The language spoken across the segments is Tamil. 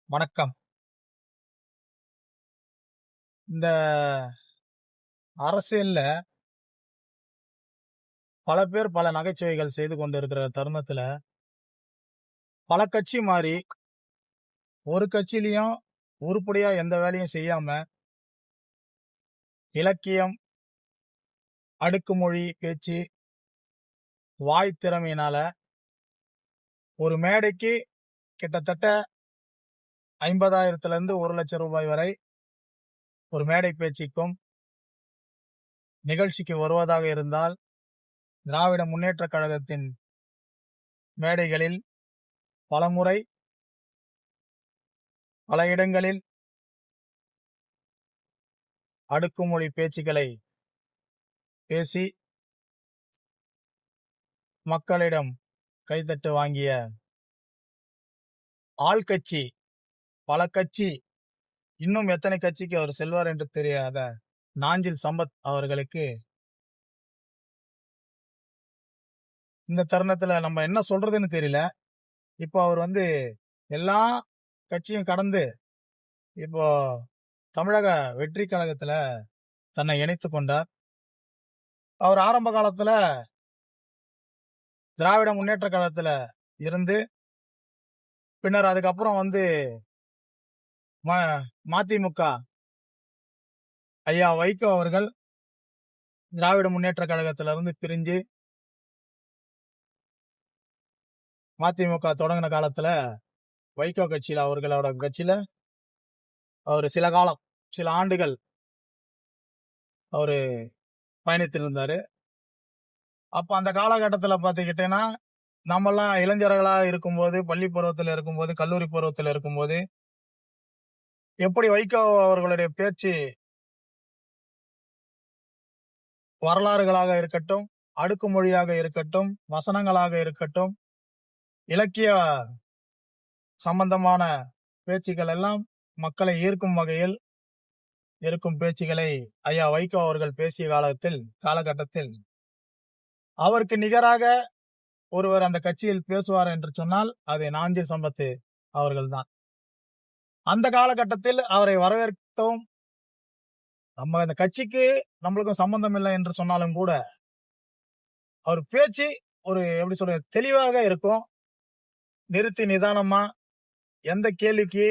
வணக்கம். இந்த அரசியல்ல பல பேர் பல நகைச்சுவைகள் செய்து கொண்டிருக்கிற தருணத்துல, பல கட்சி மாறி, ஒரு கட்சியிலயும் உருப்படியா எந்த வேலையும் செய்யாம, இலக்கியம், அடுக்குமொழி பேச்சு, வாய் திறமையினால ஒரு மேடைக்கு கிட்டத்தட்ட 50,000 இருந்து ரூ. 1,00,000 வரை ஒரு மேடை பேச்சுக்கும், நிகழ்ச்சிக்கு வருவதாக இருந்தால், திராவிட முன்னேற்றக் கழகத்தின் மேடைகளில் பலமுறை, பல இடங்களில் அடுக்குமொழி பேச்சுக்களை பேசி மக்களிடம் கைதட்டு வாங்கிய ஆள்கட்சி, பல கட்சி, இன்னும் எத்தனை கட்சிக்கு அவர் செல்வார் என்று தெரியாத நாஞ்சில் சம்பத் அவர்களுக்கு இந்த தருணத்துல நம்ம என்ன சொல்றதுன்னு தெரியல. இப்போ அவர் எல்லா கட்சியும் கடந்து இப்போ தமிழக வெற்றி கழகத்துல தன்னை இணைத்துக் கொண்டார். அவர் ஆரம்ப காலத்துல திராவிட முன்னேற்ற கழகத்துல இருந்து, பின்னர் அதுக்கப்புறம் மதிமுக ஐயா வைகோ அவர்கள் திராவிட முன்னேற்ற கழகத்திலிருந்து பிரிஞ்சு மதிமுக தொடங்கின காலத்துல வைகோ கட்சியில, அவர்களோட கட்சியில அவர் சில ஆண்டுகள் அவரு பயணித்திருந்தாரு. அப்ப அந்த காலகட்டத்துல பாத்துக்கிட்டேன்னா, நம்மெல்லாம் இளைஞர்களா இருக்கும்போது, பள்ளி பருவத்துல இருக்கும்போது, கல்லூரி பருவத்துல இருக்கும்போது, எப்படி வைகோ அவர்களுடைய பேச்சு வரலாறுகளாக இருக்கட்டும், அடுக்குமொழியாக இருக்கட்டும், வசனங்களாக இருக்கட்டும், இலக்கிய சம்பந்தமான பேச்சுக்கள் எல்லாம் மக்களை ஈர்க்கும் வகையில் இருக்கும் பேச்சுக்களை ஐயா வைகோ அவர்கள் பேசிய காலகட்டத்தில் அவருக்கு நிகராக ஒருவர் அந்த கட்சியில் பேசுவார் என்று சொன்னால் அது நாஞ்சில் சம்பத் அவர்கள்தான். அந்த காலகட்டத்தில் அவரை வரவேற்கவும், நம்ம இந்த கட்சிக்கு நம்மளுக்கும் சம்பந்தம் இல்லை என்று சொன்னாலும் கூட அவர் பேச்சு எப்படி சொல்ற தெளிவாக இருக்கும். நிறுத்தி நிதானமா எந்த கேள்விக்கு,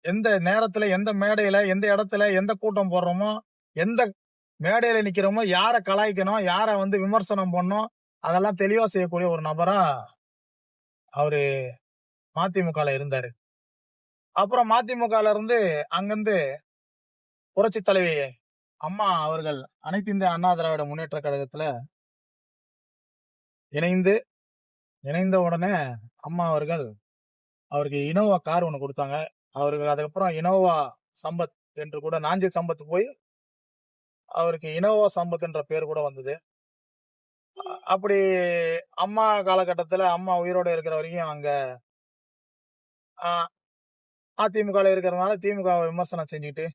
எந்த நேரத்துல, எந்த மேடையில, எந்த இடத்துல, எந்த கூட்டம் போடுறோமோ, எந்த மேடையில நிக்கிறோமோ, யார கலாய்க்கணும், யார விமர்சனம் பண்ணணும், அதெல்லாம் தெளிவா செய்யக்கூடிய ஒரு நபரா அவரு மதிமுகல இருந்தாரு. அப்புறம் மதிமுகல இருந்து அங்கிருந்து புரட்சி தலைவி அம்மா அவர்கள் அனைத்து இந்திய அண்ணா திராவிட முன்னேற்ற கழகத்துல இணைந்த உடனே அம்மா அவர்கள் அவருக்கு இனோவா கார் ஒண்ணு கொடுத்தாங்க. அவருக்கு அதுக்கப்புறம் இனோவா சம்பத் என்று கூட, நாஞ்சில் சம்பத் போய் அவருக்கு இனோவா சம்பத் என்ற பேர் கூட வந்தது. அப்படி அம்மா காலகட்டத்துல அம்மா உயிரோட இருக்கிற வரைக்கும் அங்க அதிமுக இருக்கிறதுனால திமுக விமர்சனம் செஞ்சுட்டு,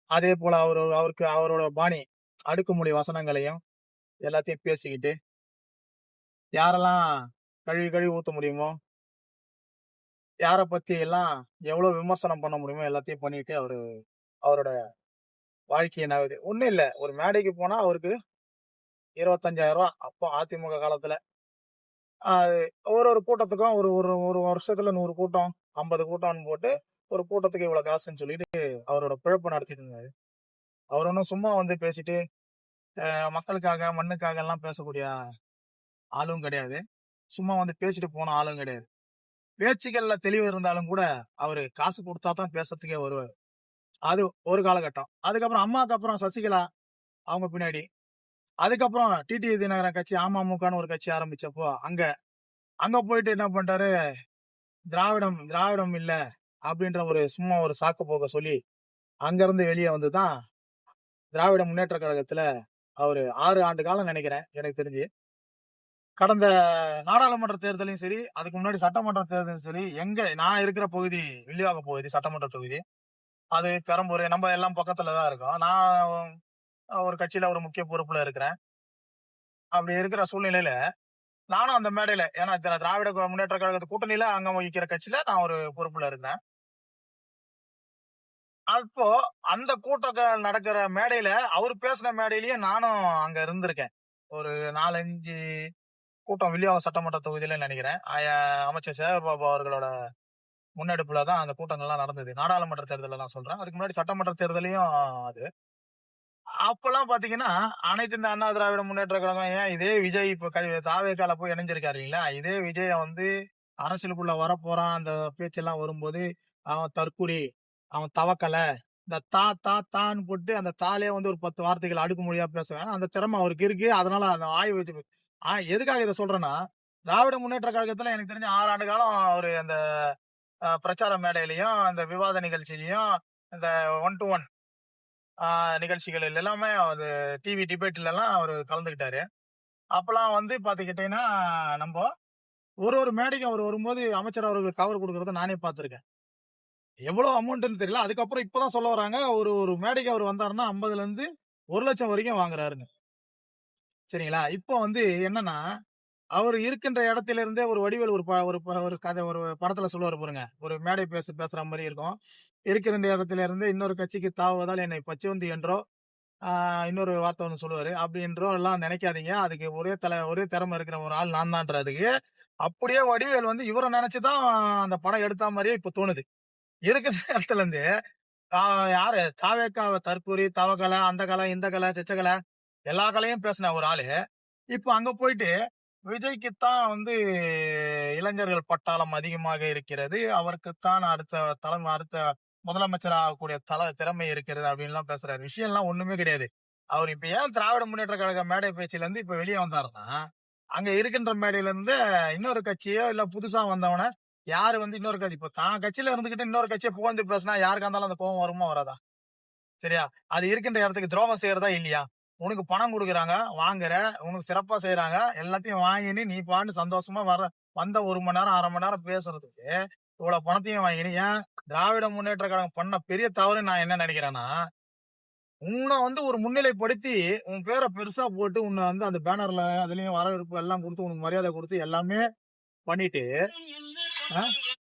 அதே போல அவருக்கு அவரோட பாணி அடுக்குமொழி வசனங்களையும் எல்லாத்தையும் பேசிக்கிட்டு, யாரெல்லாம் கழுவி ஊத்த முடியுமோ, யார பத்தி எல்லாம் எவ்வளவு விமர்சனம் பண்ண முடியுமோ எல்லாத்தையும் பண்ணிட்டு அவரோட வாழ்க்கையை நகருது. ஒண்ணும் இல்ல, ஒரு மேடைக்கு போனா அவருக்கு 25,000 அப்போ அதிமுக காலத்துல. ஒரு கூட்டத்துக்கும் ஒரு வருஷத்துல 100 கூட்டம், 50 கூட்டம்னு போட்டு ஒரு கூட்டத்துக்கு இவ்வளவு காசுன்னு சொல்லிட்டு அவரோட பிழப்பு நடத்திட்டு இருந்தாரு. அவர் ஒன்னும் சும்மா பேசிட்டு மக்களுக்காக, மண்ணுக்காக எல்லாம் பேசக்கூடிய ஆளும் கிடையாது. சும்மா பேசிட்டு போன ஆளும் கிடையாது. பேச்சுகள்ல தெளிவு இருந்தாலும் கூட அவரு காசு கொடுத்தா தான் பேசுறதுக்கே வருவாரு. அது ஒரு காலகட்டம். அதுக்கப்புறம் அம்மாக்கு அப்புறம் சசிகலா அவங்க பின்னாடி, அதுக்கப்புறம் டிடிவி தினகரன் கட்சி அமமுகன்னு ஒரு கட்சி ஆரம்பிச்சப்போ அங்க போயிட்டு என்ன பண்ணிட்டாரு, திராவிடம் இல்ல அப்படின்ற சும்மா ஒரு சாக்கு போக்க சொல்லி அங்க இருந்து வெளியே வந்துதான் திராவிட முன்னேற்ற கழகத்துல அவரு 6 ஆண்டு காலம் நினைக்கிறேன் எனக்கு தெரிஞ்சு. கடந்த நாடாளுமன்ற தேர்தலையும் சரி, அதுக்கு முன்னாடி சட்டமன்ற தேர்தலும் சரி, நான் இருக்கிற பகுதி வில்லிவாக்கம் பகுதி சட்டமன்ற தொகுதி, அது பெரம்பூர், நம்ம எல்லாம் பக்கத்துலதான் இருக்கோம். நான் ஒரு கட்சியில ஒரு முக்கிய பொறுப்புல இருக்கிறேன். அப்படி இருக்கிற சூழ்நிலையில நானும் அந்த மேடையில, ஏன்னா திராவிட முன்னேற்ற கழகத்து கூட்டணியில அங்கம் வகிக்கிற கட்சியில நான் ஒரு பொறுப்புல இருக்கிறேன். அப்போ அந்த கூட்டம் நடக்கிற மேடையில அவரு பேசின மேடையிலயே நானும் அங்க இருந்திருக்கேன். ஒரு 4, 5 கூட்டம் வில்லிவாக்கம் சட்டமன்ற தொகுதியில நினைக்கிறேன். அமைச்சர் சேகர் பாபு அவர்களோட முன்னெடுப்புல தான் அந்த கூட்டங்கள்லாம் நடந்தது. நாடாளுமன்ற தேர்தல நான் சொல்றேன். அதுக்கு முன்னாடி சட்டமன்ற தேர்தலையும் அது. அப்பெல்லாம் பாத்தீங்கன்னா, அனைத்து இந்த அண்ணா திராவிட முன்னேற்ற கழகம் ஏன் இதே விஜய் இப்ப தாவேக்கால போய் இணைஞ்சிருக்காரு இல்லைங்களா? இதே விஜய வந்து அரசியலுக்குள்ள வரப்போறான் அந்த பேச்செல்லாம் வரும்போது, அவன் தற்குறி, அவன் தவக்கல, இந்த தான்னு போட்டு அந்த தாலயே வந்து ஒரு 10 வார்த்தைகள் அடுக்குமொழியா பேசுவேன். அந்த திறமை அவருக்கு இருக்கு. அதனால அந்த ஆய்வு வச்சு எதுக்காக இத சொல்றேன்னா, திராவிட முன்னேற்ற கழகத்துல எனக்கு தெரிஞ்சு 6 ஆண்டு காலம் அவரு அந்த பிரச்சார மேடையிலயும், அந்த விவாத நிகழ்ச்சியிலயும், இந்த 1 to 1 நிகழ்ச்சிகள் எல்லாமே அது டிவி டிபேட்ல எல்லாம் அவரு கலந்துக்கிட்டாரு. அப்பெல்லாம் வந்து பாத்துக்கிட்டீங்கன்னா, நம்ப ஒரு மேடைக்கு அவர் வரும்போது அமைச்சர் அவர்களுக்கு கவர் குடுக்கறத நானே பார்த்திருக்கேன். எவ்வளவு அமௌண்ட்ன்னு தெரியல. அதுக்கப்புறம் இப்பதான் சொல்ல வராங்க. ஒரு மேடைக்கு அவர் வந்தாருன்னா 50ல இருந்து 1 லட்சம் வரைக்கும் வாங்குறாருன்னு. சரிங்களா? இப்போ வந்து என்னன்னா, அவரு இருக்கின்ற இடத்தில இருந்தே ஒரு வடிவேலு ஒரு கதை ஒரு படத்துல சொல்லுவாரு பாருங்க. ஒரு மேடை பேசுற மாரி இருக்கும். இருக்கிற இடத்தில இருந்து இன்னொரு கட்சிக்கு தாவுவதால் என்னை பச்சோந்தி என்றோ, இன்னொரு வார்த்தை ஒண்ணு சொல்லுவாரு. அப்படி என்றோ எல்லாம் நினைக்காதீங்க. அதுக்கு ஒரே திறமை இருக்கிற ஒரு ஆள் நான் தான்றதுக்கு, அப்படியே வடிவேலு வந்து இவர நினைச்சு தான் அந்த படம் எடுத்தா மாரியே இப்ப தோணுது. இருக்கிற இடத்துல இருந்து யாரு தாவேக்காவ தற்கூரி, தவக்கலை, அந்த கலை, இந்த கலை, செச்ச எல்லா கலையும் பேசின ஒரு ஆளு. இப்ப அங்க போயிட்டு விஜய்க்குத்தான் வந்து இளைஞர்கள் பட்டாளம் அதிகமாக இருக்கிறது. அவருக்குத்தான் அடுத்த முதலமைச்சர் ஆகக்கூடிய திறமை இருக்கிறது அப்படின்லாம் பேசுறாரு. விஷயம்லாம் ஒண்ணுமே கிடையாது. அவர் இப்ப ஏன் திராவிட முன்னேற்ற கழக மேடை பேச்சுல இருந்து இப்ப வெளியே வந்தாருன்னா, அங்க இருக்கின்ற மேடையில இருந்து இன்னொரு கட்சியோ இல்ல புதுசா வந்தவன யாரு வந்து இன்னொரு கட்சி இப்ப தான் கட்சியில இருந்துகிட்டு இன்னொரு கட்சியை புகழ்ந்து பேசினா யாருக்கா இருந்தாலும் அந்த கோபம் வருமா வராதா? சரியா? அது இருக்கின்ற இடத்துக்கு துரோகம் செய்யறதா இல்லையா? உனக்கு பணம் குடுக்குறாங்க, வாங்குற, உனக்கு சிறப்பா செய்றாங்க. எல்லாத்தையும் வாங்கின்னு நீ பாட்டுன்னு சந்தோஷமா வந்த 1 மணி நேரம், 1/2 மணி நேரம் பேசுறதுக்கு, இவ்வளவு பணத்தையும் வாங்கின்னு ஏன் திராவிட முன்னேற்ற கழகம் பண்ண பெரிய தவறுன்னு நான் என்ன நினைக்கிறேன்னா, உன்ன வந்து ஒரு முன்னிலைப்படுத்தி, உன் பேர பெருசா போட்டு, உன்ன வந்து அந்த பேனர்ல அதுலயும் வரவேற்பு எல்லாம் குடுத்து, உனக்கு மரியாதை குடுத்து எல்லாமே பண்ணிட்டு, அ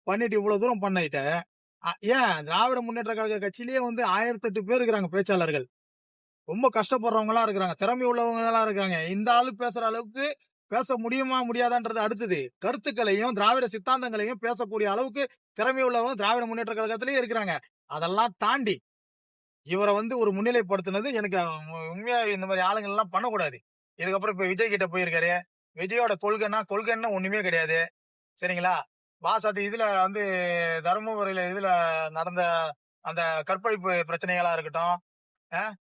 பண்ணிட்டு இவ்வளவு தூரம் பண்ணிட்ட, ஏன் திராவிட முன்னேற்ற கழக கட்சியிலேயே வந்து 1008 பேர் இருக்கிறாங்க பேச்சாளர்கள். ரொம்ப கஷ்டப்படுறவங்களா இருக்கிறாங்க. திறமை உள்ளவங்களா இருக்காங்க. இந்த ஆளு பேசுற அளவுக்கு பேச முடியுமா? முடியாதான்றது அடுத்தது. கருத்துக்களையும், திராவிட சித்தாந்தங்களையும் பேசக்கூடிய அளவுக்கு திறமை உள்ளவங்க திராவிட முன்னேற்ற கழகத்திலேயே இருக்கிறாங்க. அதெல்லாம் தாண்டி இவரை வந்து ஒரு முன்னிலைப்படுத்தினது எனக்கு உண்மையா இந்த மாதிரி ஆளுங்க எல்லாம் பண்ணக்கூடாது. இதுக்கப்புறம் இப்ப விஜய் கிட்ட போயிருக்காரு. விஜயோட கொள்கைன்னா ஒண்ணுமே கிடையாது. சரிங்களா? அது இதுல வந்து தருமபுரியில இதுல நடந்த அந்த கற்பழிப்பு பிரச்சனைகளா இருக்கட்டும்.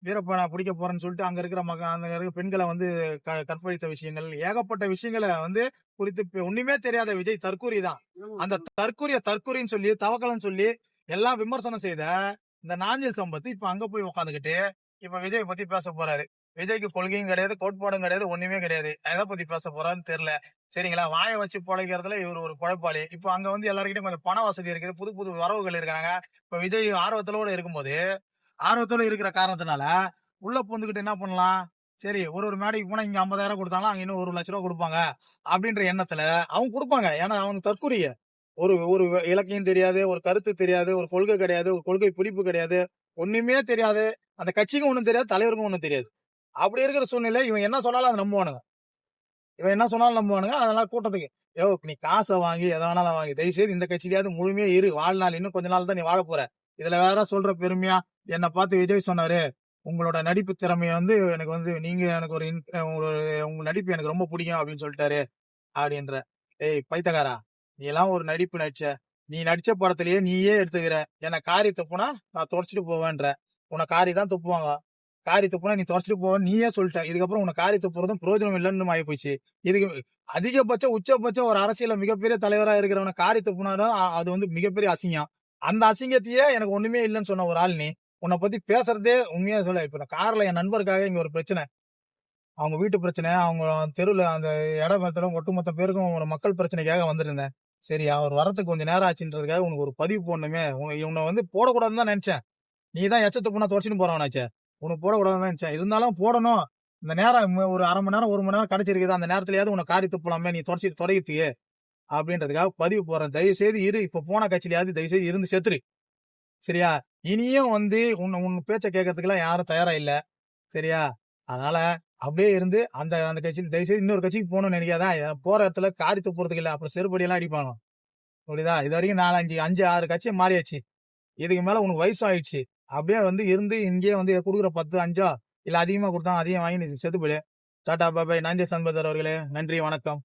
வீரப்பனை பிடிக்க போறேன்னு சொல்லிட்டு அங்க இருக்கிற பெண்களை வந்து கற்பழித்த விஷயங்கள் ஏகப்பட்ட விஷயங்களை வந்து குறித்து ஒண்ணுமே தெரியாத விஜய் தற்கூரி தான். அந்த தற்கூரின்னு சொல்லி தவக்கலன்னு சொல்லி எல்லாம் விமர்சனம் செய்த இந்த நாஞ்சில் சம்பத்து இப்ப அங்க போய் உட்காந்துக்கிட்டு இப்ப விஜய் பத்தி பேச போறாரு. விஜய்க்கு கொள்கையும் கிடையாது, கோட்பாடும் கிடையாது, ஒண்ணுமே கிடையாது. எதை பத்தி பேச போறான்னு தெரியல. சரிங்களா? வாயை வச்சு பொழைக்கிறதுல இவர் ஒரு குழப்பாளி. இப்ப அங்க வந்து எல்லாருக்கிட்டையும் கொஞ்சம் பண வசதி இருக்குது, புது புது வரவுகள் இருக்காங்க. இப்ப விஜய் ஆர்வத்தோட இருக்கிற காரணத்தினால உள்ள பூந்துக்கிட்டு என்ன பண்ணலாம், சரி ஒரு மேடைக்கு போனா இங்க 50,000 கொடுத்தாலும் அங்க இன்னும் 1 லட்சம் ரூபாய் கொடுப்பாங்க அப்படின்ற எண்ணத்துல அவங்க கொடுப்பாங்க. ஏன்னா அவனுக்கு தற்கூரிய ஒரு ஒரு இலக்கியம் தெரியாது, ஒரு கருத்து தெரியாது, ஒரு கொள்கை கிடையாது, ஒரு கொள்கை பிடிப்பு கிடையாது, ஒண்ணுமே தெரியாது. அந்த கட்சிக்கும் ஒண்ணும் தெரியாது, தலைவருக்கும் ஒண்ணும் தெரியாது. அப்படி இருக்கிற சூழ்நிலை இவன் என்ன சொன்னாலும் அதை நம்புவானுங்க. அதனால கூட்டத்துக்கு நீ காசை வாங்கி எதை வேணாலும் வாங்கி தயவு செய்து இந்த கட்சியிலாவது முழுமையா இரு, வாழ்நாள் இன்னும் கொஞ்ச நாள் தான் நீ வாழ போற. இதுல வேற சொல்ற பெருமையா என்னை பார்த்து விஜய் சொன்னாரு, உங்களோட நடிப்பு திறமைய வந்து எனக்கு வந்து நீங்க எனக்கு உங்க நடிப்பு எனக்கு ரொம்ப பிடிக்கும் அப்படின்னு சொல்லிட்டாரு அப்படின்ற. பைத்தகாரா, நீ எல்லாம் ஒரு நடிப்பு நடிச்ச, நீ நடிச்ச படத்திலேயே நீயே எடுத்துக்கிற. என்ன காரி துப்புனா நான் தொடச்சிட்டு போவேன்ற. உன்னை காரி தான் துப்புவாங்க. காரி துப்புனா நீ தொடச்சிட்டு போவேன் நீயே சொல்லிட்ட. இதுக்கப்புறம் உன்னை காரி துப்புறதும் பிரயோஜனம் இல்லைன்னு ஆகி போச்சு. இதுக்கு உச்சபட்சம் ஒரு அரசியல மிகப்பெரிய தலைவரா இருக்கிறவன காரி துப்புனாதான் அது வந்து மிகப்பெரிய அசிங்கம். அந்த அசிங்கத்தையே எனக்கு ஒண்ணுமே இல்லைன்னு சொன்ன ஒரு ஆள் நீ. உன்னை பத்தி பேசுறதே உண்மையா சொல்ல. இப்ப நான் கார்ல என் நண்பருக்காக இங்க ஒரு பிரச்சனை, அவங்க வீட்டு பிரச்சனை, அவங்க தெருவுல அந்த இடத்துல ஒட்டுமொத்த பேருக்கும் ஒரு மக்கள் பிரச்சனைக்காக வந்திருந்தேன். சரி அவர் வரதுக்கு கொஞ்சம் நேரம் ஆச்சுன்றதுக்காக உனக்கு ஒரு பதிவு போடணுமே, உன்னை வந்து போடக்கூடாதுன்னு தான் நினைச்சேன். நீ தான் எச்சத்தை போனா தொடச்சிட்டு போறவனாச்சே, உனக்கு போடக்கூடாதுன்னு தான் நினைச்சேன். இருந்தாலும் போடணும். இந்த நேரம் ஒரு 1/2 மணி நேரம் 1 மணி நேரம் கிடைச்சிருக்குது, அந்த நேரத்திலயாவது உன்னை காரி துப்பலாமே, நீ தொடங்கிட்டியே அப்படின்றதுக்காக பதிவு போறேன். தயவு செய்து இரு, இப்ப போன கட்சியிலயாவது தயவு செய்து இருந்து செத்துரு. சரியா? இனியும் வந்து உன் பேச்ச கேட்கறதுக்குலாம் யாரும் தயாரா இல்ல. சரியா? அதனால அப்படியே இருந்து அந்த அந்த கட்சியில தயவுசெய்து இன்னொரு கட்சிக்கு போகணும்னு நினைக்காத. போற இடத்துல காரி துப்புறதுக்கு இல்ல. அப்புறம் செருப்படியெல்லாம் அடிப்பானுங்க. புரியுதா? இதுவரைக்கும் 4, 5, 6 கட்சி மாறியாச்சு. இதுக்கு மேல உனக்கு வயசும் ஆயிடுச்சு. அப்படியே வந்து இருந்து இங்கேயே வந்து குடுக்குற 10, 5 இல்ல அதிகமா குடுத்தா அதையும் வாங்கி நீ செத்து போயிடு. டாடா பாய் பாய். நன்றி சண்பதர் அவர்களே. நன்றி, வணக்கம்.